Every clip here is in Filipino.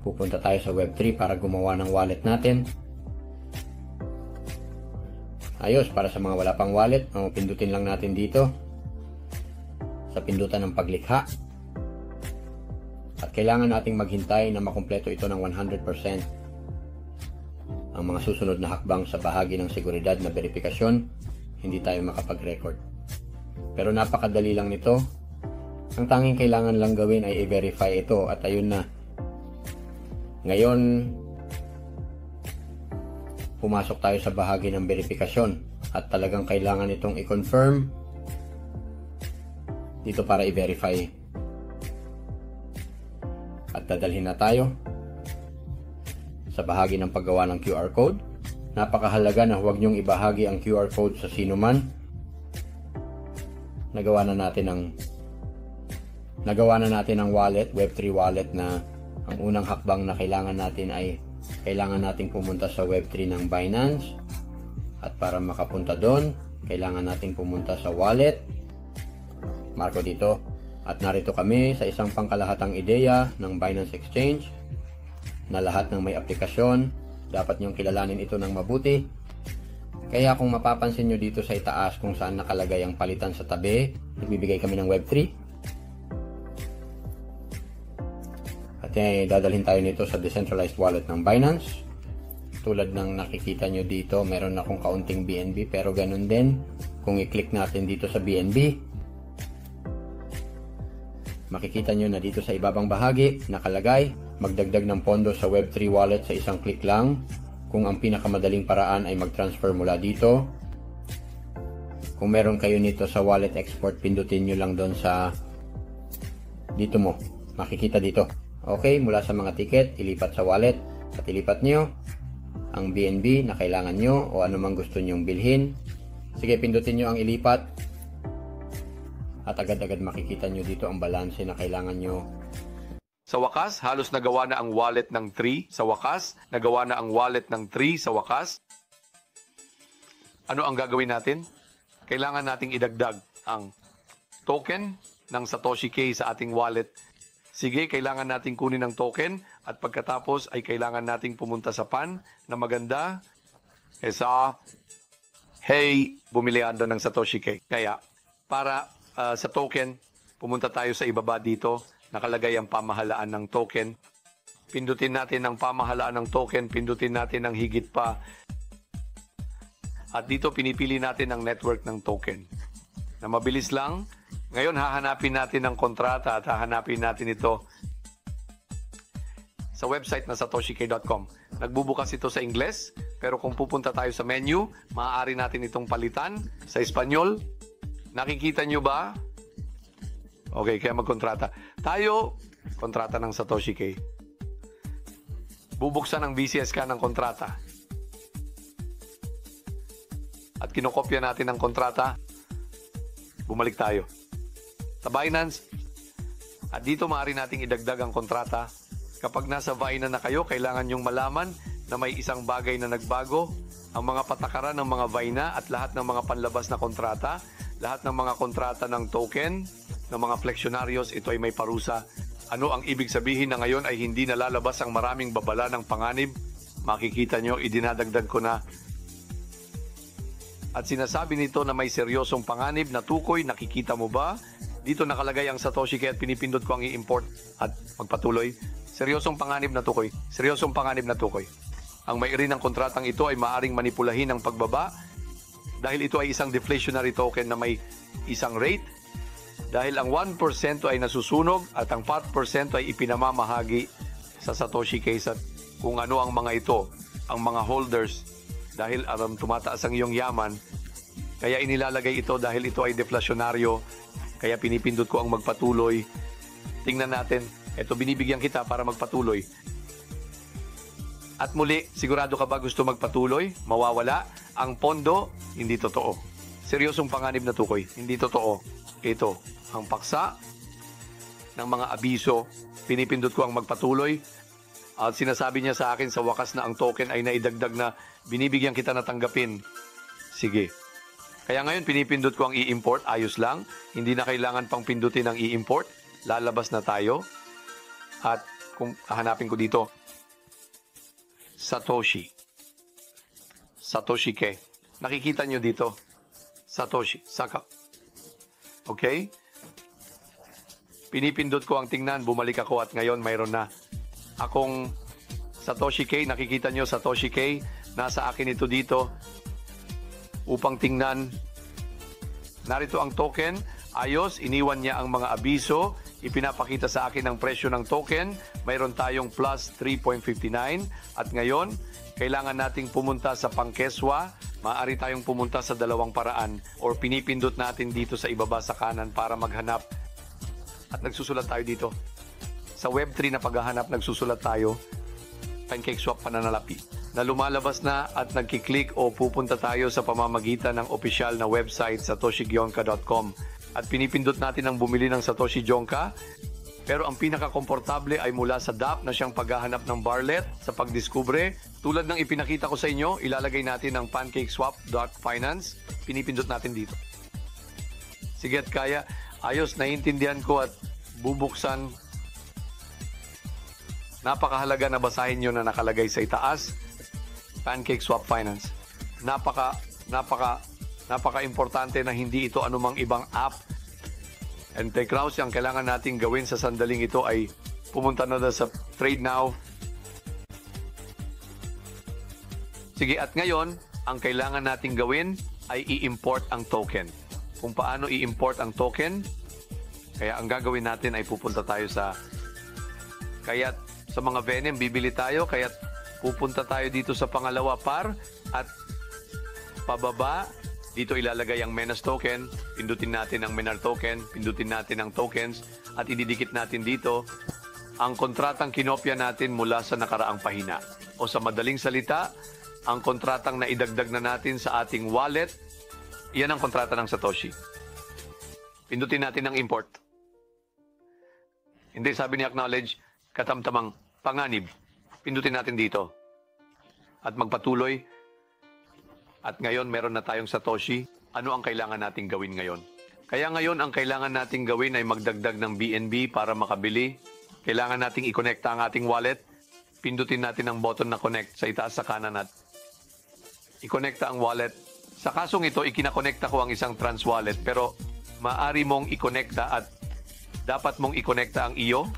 Pupunta tayo sa Web3 para gumawa ng wallet natin. Ayos, para sa mga wala pang wallet, pindutin lang natin dito sa pindutan ng paglikha. At kailangan nating maghintay na makumpleto ito ng 100%. Ang mga susunod na hakbang sa bahagi ng seguridad na verifikasyon, hindi tayo makapag-record. Pero napakadali lang nito. Ang tanging kailangan lang gawin ay i-verify ito at ayun na. Ngayon, pumasok tayo sa bahagi ng verifikasyon at talagang kailangan itong i-confirm dito para i-verify. At dadalhin na tayo sa bahagi ng paggawa ng QR code. Napakahalaga na huwag niyong ibahagi ang QR code sa sino man. Nagawa na natin ang wallet, Web3 wallet, na ang unang hakbang na kailangan natin ay kailangan nating pumunta sa Web3 ng Binance. At para makapunta doon, kailangan nating pumunta sa wallet. Marko dito. At narito kami sa isang pangkalahatang ideya ng Binance Exchange na lahat ng may aplikasyon, dapat nyong kilalanin ito ng mabuti. Kaya kung mapapansin nyo dito sa itaas kung saan nakalagay ang palitan sa tabi, nagbibigay kami ng Web3. At dadalhin tayo nito sa decentralized wallet ng Binance. Tulad ng nakikita nyo dito, meron akong kaunting BNB, pero ganun din kung i-click natin dito sa BNB. Makikita nyo na dito sa ibabang bahagi nakalagay, magdagdag ng pondo sa Web3 wallet sa isang click lang. Kung ang pinakamadaling paraan ay mag-transfer mula dito. Kung meron kayo nito sa wallet export, pindutin nyo lang doon sa dito mo, makikita dito. Okay, mula sa mga ticket, ilipat sa wallet at ilipat nyo ang BNB na kailangan nyo o anumang gusto nyong bilhin. Sige, pindutin nyo ang ilipat at agad-agad makikita nyo dito ang balanse na kailangan nyo. Sa wakas, halos nagawa na ang wallet ng 3. Sa wakas, nagawa na ang wallet ng 3. Sa wakas, ano ang gagawin natin? Kailangan nating idagdag ang token ng Satoshi K sa ating wallet. Sige, kailangan nating kunin ang token at pagkatapos ay kailangan nating pumunta sa PAN na maganda. Hey, bumili ando ng Satoshi K. Kaya, para sa token, pumunta tayo sa ibaba dito. Nakalagay ang pamahalaan ng token. Pindutin natin ang pamahalaan ng token. Pindutin natin ang higit pa. At dito pinipili natin ang network ng token. Na mabilis lang. Ngayon hahanapin natin ang kontrata at hahanapin natin ito sa website na satoshik.com. Nagbubukas ito sa Ingles, pero kung pupunta tayo sa menu, maaari natin itong palitan sa Espanyol. Nakikita nyo ba? Okay, kaya magkontrata. Tayo, kontrata ng Satoshi K. Bubuksan ng BCS ka ng kontrata. At kinokopya natin ang kontrata. Bumalik tayo sa Binance. At dito maaari nating idagdag ang kontrata. Kapag nasa Binance na kayo, kailangan nyong malaman na may isang bagay na nagbago. Ang mga patakaran ng mga Binance at lahat ng mga panlabas na kontrata, lahat ng mga kontrata ng token, ng mga flexionarios, ito ay may parusa. Ano ang ibig sabihin na ngayon ay hindi nalalabas ang maraming babala ng panganib? Makikita nyo, idinadagdag ko na. At sinasabi nito na may seryosong panganib na tukoy, nakikita mo ba? Dito nakalagay ang Satoshi K at pinipindot ko ang i-import at magpatuloy. Seryosong panganib na tukoy. Seryosong panganib na tukoy. Ang may-ari ng kontratang ito ay maaring manipulahin ang pagbaba dahil ito ay isang deflationary token na may isang rate. Dahil ang 1% ay nasusunog at ang 4% ay ipinamamahagi sa Satoshi K at kung ano ang mga ito, ang mga holders. Dahil tumataas ang iyong yaman, kaya inilalagay ito dahil ito ay deflationaryo. Kaya pinipindot ko ang magpatuloy. Tingnan natin. Ito, binibigyan kita para magpatuloy. At muli, sigurado ka ba gusto magpatuloy? Mawawala? Ang pondo, hindi totoo. Seryosong panganib na tukoy, hindi totoo. Ito, ang paksa ng mga abiso. Pinipindot ko ang magpatuloy. At sinasabi niya sa akin sa wakas na ang token ay naidagdag na binibigyan kita na tanggapin. Sige. Kaya ngayon pinipindot ko ang i-import, ayos lang. Hindi na kailangan pang pindutin ang i-import. Lalabas na tayo. At kung hahanapin ko dito, Satoshi. Satoshi K. Nakikita nyo dito, Satoshi. Saka. Okay? Pinipindot ko ang tingnan, bumalik ako at ngayon mayroon na akong Satoshi K. Nakikita nyo, Satoshi K. Nasa akin ito dito upang tingnan. Narito ang token. Ayos, iniwan niya ang mga abiso. Ipinapakita sa akin ang presyo ng token. Mayroon tayong plus 3.59. At ngayon, kailangan nating pumunta sa Pangkeswa. Maaari tayong pumunta sa dalawang paraan or pinipindot natin dito sa ibaba sa kanan para maghanap. At nagsusulat tayo dito. Sa Web3 na paghahanap, nagsusulat tayo. PancakeSwap pananalapi. Na lumalabas na at nagkiklik o pupunta tayo sa pamamagitan ng opisyal na website satoshigionka.com. At pinipindot natin ang bumili ng Satoshi Gionka. Pero ang pinaka-komportable ay mula sa DApp na siyang paghahanap ng Barlet sa pagdiskubre. Tulad ng ipinakita ko sa inyo, ilalagay natin ang pancakeswap.finance. Pinipindot natin dito. Sige at kaya, ayos, naiintindihan ko at bubuksan. Napakahalaga na basahin nyo na nakalagay sa itaas. PancakeSwap Finance. Napaka-importante na hindi ito anumang ibang app. And Techkrause, ang kailangan nating gawin sa sandaling ito ay pumunta na sa Trade Now. Sige, at ngayon, ang kailangan nating gawin ay i-import ang token. Kung paano i-import ang token, kaya ang gagawin natin ay pupunta tayo sa mga Venom, bibili tayo, kaya pupunta tayo dito sa pangalawa par at pababa. Dito ilalagay ang Menas token, pindutin natin ang Menar token, pindutin natin ang tokens at ididikit natin dito ang kontratang kinopya natin mula sa nakaraang pahina. O sa madaling salita, ang kontratang naidagdag na natin sa ating wallet, iyan ang kontrata ng Satoshi. Pindutin natin ang import. Hindi, sabi ni acknowledge, katamtamang panganib. Pindutin natin dito. At magpatuloy. At ngayon, meron na tayong Satoshi. Ano ang kailangan nating gawin ngayon? Kaya ngayon, ang kailangan nating gawin ay magdagdag ng BNB para makabili. Kailangan nating i-connecta ang ating wallet. Pindutin natin ang button na connect sa itaas sa kanan at i-connecta ang wallet. Sa kasong ito, ikinakonekta ko ang isang trans wallet pero maaari mong i-connecta at dapat mong i-connecta ang iyo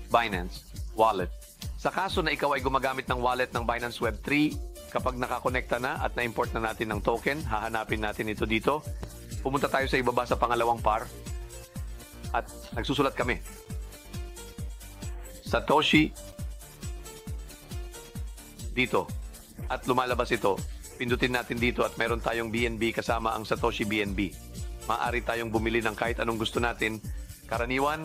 Binance wallet. Sa kaso na ikaw ay gumagamit ng wallet ng Binance Web3, kapag nakakonekta na at na-import na natin ng token, hahanapin natin ito dito. Pumunta tayo sa ibaba sa pangalawang par at nagsusulat kami. Satoshi dito. At lumalabas ito. Pindutin natin dito at meron tayong BNB kasama ang Satoshi BNB. Maaari tayong bumili ng kahit anong gusto natin. Karaniwan,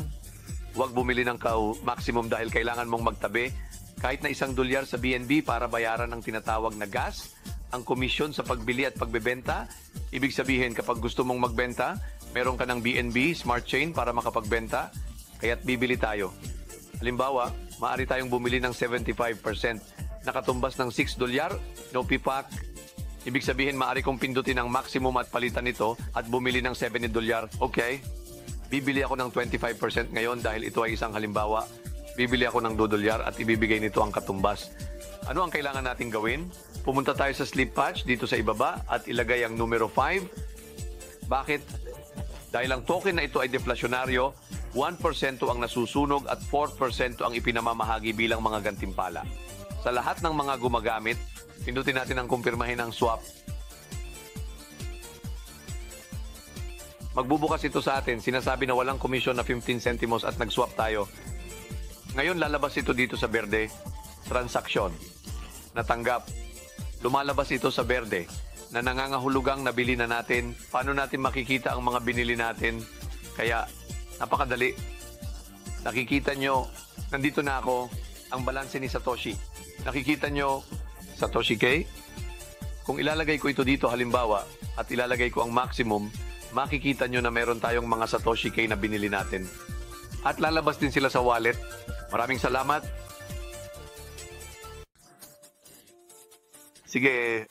huwag bumili ng maximum dahil kailangan mong magtabi kahit na $1 sa BNB para bayaran ang tinatawag na gas, ang komisyon sa pagbili at pagbebenta. Ibig sabihin, kapag gusto mong magbenta, meron ka ng BNB, Smart Chain para makapagbenta, kaya't bibili tayo. Halimbawa, maaari tayong bumili ng 75%, nakatumbas ng $6, no PPAC. Ibig sabihin, maaari kong pindutin ang maximum at palitan nito at bumili ng $7. Okay, bibili ako ng 25% ngayon dahil ito ay isang halimbawa. Bibili ako ng $2 at ibibigay nito ang katumbas. Ano ang kailangan nating gawin? Pumunta tayo sa slip patch dito sa ibaba at ilagay ang numero 5. Bakit? Dahil ang token na ito ay deflasyonaryo, 1% ang nasusunog at 4% ang ipinamamahagi bilang mga gantimpala. Sa lahat ng mga gumagamit, pindutin natin ang kumpirmahin ang swap. Magbubukas ito sa atin, sinasabi na walang komisyon na 15 centimos at nag-swap tayo. Ngayon lalabas ito dito sa berde, transaksyon, natanggap. Lumalabas ito sa berde, na nangangahulugang nabili na natin. Paano natin makikita ang mga binili natin? Kaya, napakadali. Nakikita nyo, nandito na ako, ang balanse ni Satoshi. Nakikita nyo, Satoshi K? Kung ilalagay ko ito dito halimbawa, at ilalagay ko ang maximum, makikita nyo na meron tayong mga Satoshi K na binili natin. At lalabas din sila sa wallet. Maraming salamat. Sige,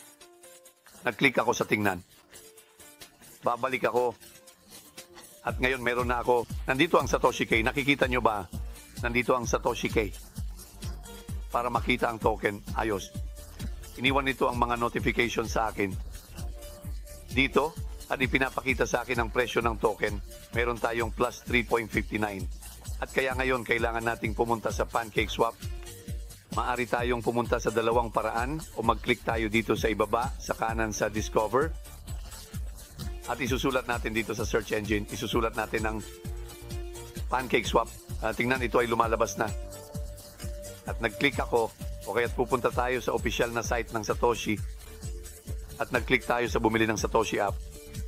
nag-click ako sa tingnan. Babalik ako. At ngayon meron na ako. Nandito ang Satoshi K. Nakikita nyo ba? Nandito ang Satoshi K. para makita ang token. Ayos. Iniwan nito ang mga notification sa akin. Dito, at ipinapakita sa akin ang presyo ng token. Meron tayong plus 3.59. At kaya ngayon, kailangan nating pumunta sa PancakeSwap. Maari tayong pumunta sa dalawang paraan o mag-click tayo dito sa ibaba, sa kanan sa Discover. At isusulat natin dito sa search engine, isusulat natin ang PancakeSwap. Tingnan, ito ay lumalabas na. At nag-click ako, o kaya't pupunta tayo sa official na site ng Satoshi. At nag-click tayo sa bumili ng Satoshi app.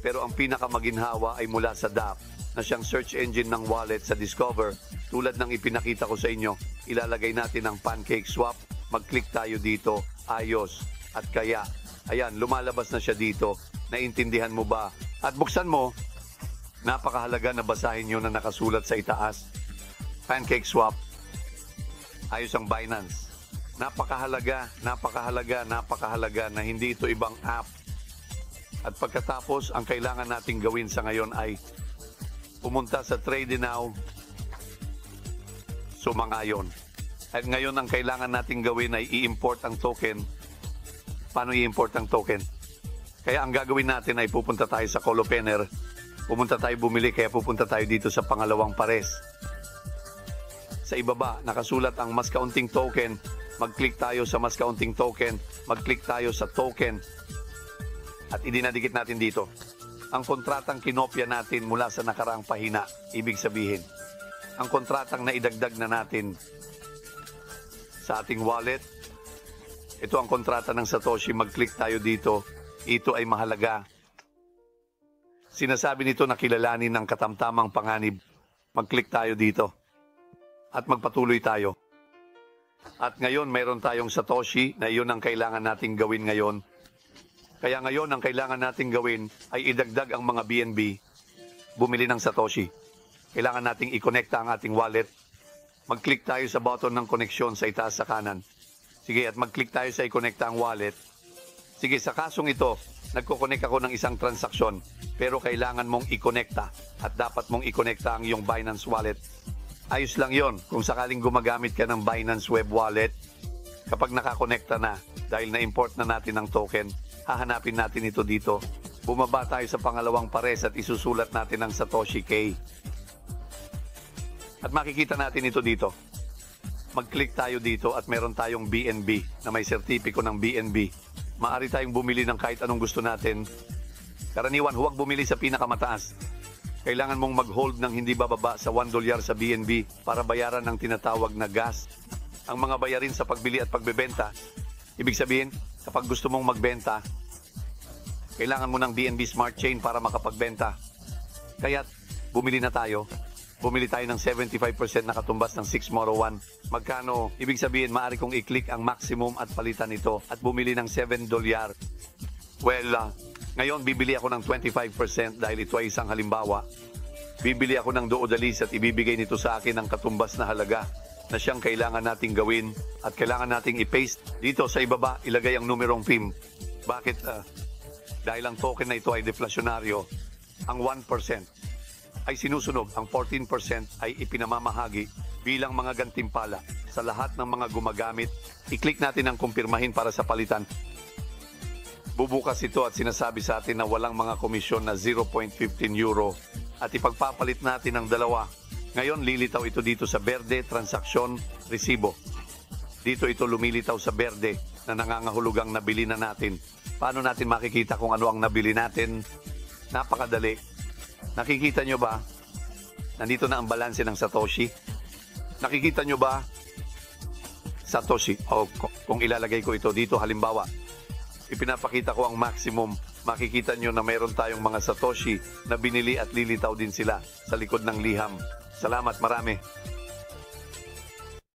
Pero ang pinakamaginhawa ay mula sa DApp, na siyang search engine ng wallet sa Discover. Tulad ng ipinakita ko sa inyo, ilalagay natin ang PancakeSwap. Mag-click tayo dito, ayos. At kaya, ayan, lumalabas na siya dito. Naintindihan mo ba? At buksan mo, napakahalaga na basahin nyo na nakasulat sa itaas. PancakeSwap, ayos ang Binance. Napakahalaga na hindi ito ibang app. At pagkatapos, ang kailangan nating gawin sa ngayon ay pumunta sa Trade Now, sumangayon. At ngayon, ang kailangan nating gawin ay i-import ang token. Paano i-import ang token? Kaya ang gagawin natin ay pupunta tayo sa Colopener, pumunta tayo bumili, kaya pupunta tayo dito sa pangalawang pares. Sa ibaba, nakasulat ang mas kaunting token. Mag-click tayo sa mas kaunting token, mag-click tayo sa token, at idinadikit natin dito. Ang kontratang kinopya natin mula sa nakaraang pahina, ibig sabihin, ang kontratang naidagdag na natin sa ating wallet, ito ang kontrata ng Satoshi, mag-click tayo dito, ito ay mahalaga. Sinasabi nito na kilalanin ng katamtamang panganib, mag-click tayo dito, at magpatuloy tayo. At ngayon, mayroon tayong Satoshi na iyon ang kailangan nating gawin ngayon. Kaya ngayon, ang kailangan nating gawin ay idagdag ang mga BNB, bumili ng Satoshi. Kailangan nating i-connecta ang ating wallet. Mag-click tayo sa button ng koneksyon sa itaas sa kanan. Sige, at mag-click tayo sa i-connecta ang wallet. Sige, sa kasong ito, nagko-connect ako ng isang transaksyon, pero kailangan mong i-connecta at dapat mong i-connecta ang iyong Binance wallet. Ayos lang yon kung sakaling gumagamit ka ng Binance Web Wallet. Kapag nakakonekta na, dahil na-import na natin ang token, hahanapin natin ito dito. Bumaba tayo sa pangalawang pares at isusulat natin ang Satoshi K. At makikita natin ito dito. Mag-click tayo dito at meron tayong BNB na may sertipiko ng BNB. Maaari tayong bumili ng kahit anong gusto natin. Karaniwan, huwag bumili sa pinakamataas. Kailangan mong mag-hold ng hindi bababa sa $1 sa BNB para bayaran ng tinatawag na gas. Ang mga bayarin sa pagbili at pagbebenta, ibig sabihin, kapag gusto mong magbenta, kailangan mo ng BNB Smart Chain para makapagbenta. Kaya bumili na tayo. Bumili tayo ng 75% na katumbas ng 601. Magkano? Ibig sabihin, maaari kong i-click ang maximum at palitan ito at bumili ng $7. Well, ngayon bibili ako ng 25% dahil ito ay isang halimbawa. Bibili ako ng $2 at ibibigay nito sa akin ang katumbas na halaga na siyang kailangan nating gawin at kailangan nating i-paste. Dito sa ibaba, ilagay ang numerong PIM. Bakit? Dahil ang token na ito ay deflasyonaryo, ang 1% ay sinusunog, ang 14% ay ipinamamahagi bilang mga gantimpala sa lahat ng mga gumagamit. I-click natin ang kumpirmahin para sa palitan. Bubukas ito at sinasabi sa atin na walang mga komisyon na 0.15 euro at ipagpapalit natin ang dalawa. Ngayon lilitaw ito dito sa berde, transaksyon, resibo. Dito ito lumilitaw sa berde na nangangahulugang nabili na natin. Paano natin makikita kung ano ang nabili natin? Napakadali. Nakikita nyo ba? Nandito na ang balanse ng Satoshi. Nakikita nyo ba? Satoshi. O kung ilalagay ko ito dito, halimbawa, ipinapakita ko ang maximum. Makikita nyo na mayroon tayong mga Satoshi na binili at lilitaw din sila sa likod ng liham. Salamat, marami.